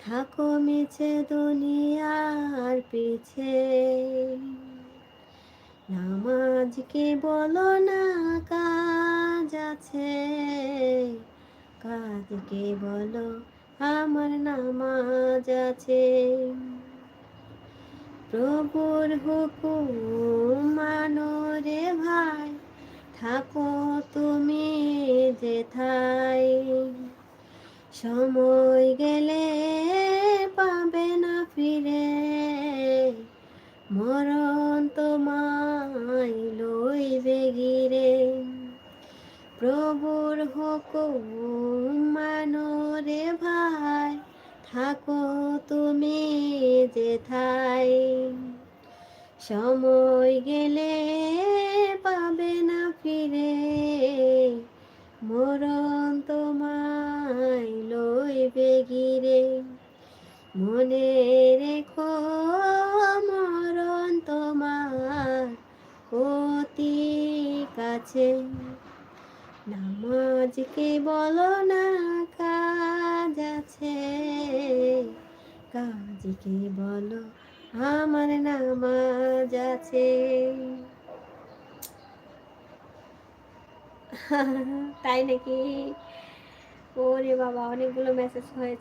থাকো মিছে দুনিয়ার পিছে। নামাজকে বলো না কাজ আছে, কাজকে বলো আমার নামাজ আছে। প্রভুর হুকুম মানো রে ভাই, থাকো তুমি যেথায়। সময় গেলে পাবে না ফিরে, মরণ তোমায় লইবে ঘিরে। প্রভুর হুকুম মানো রে ভাই, থাকো তুমি যেথায়। সময় গেলে পাবে না ফিরে, মরণ তোমায় লইবে ঘিরে। মনে রেখো মরণ তোমার অতি কাছে। নামাজকে বলো না কাজ আছে, কাজকে বলো আমার নামাজ আছে। তাই নাকি? ওরে বাবা, অনেকগুলো মেসেজ হয়েছে।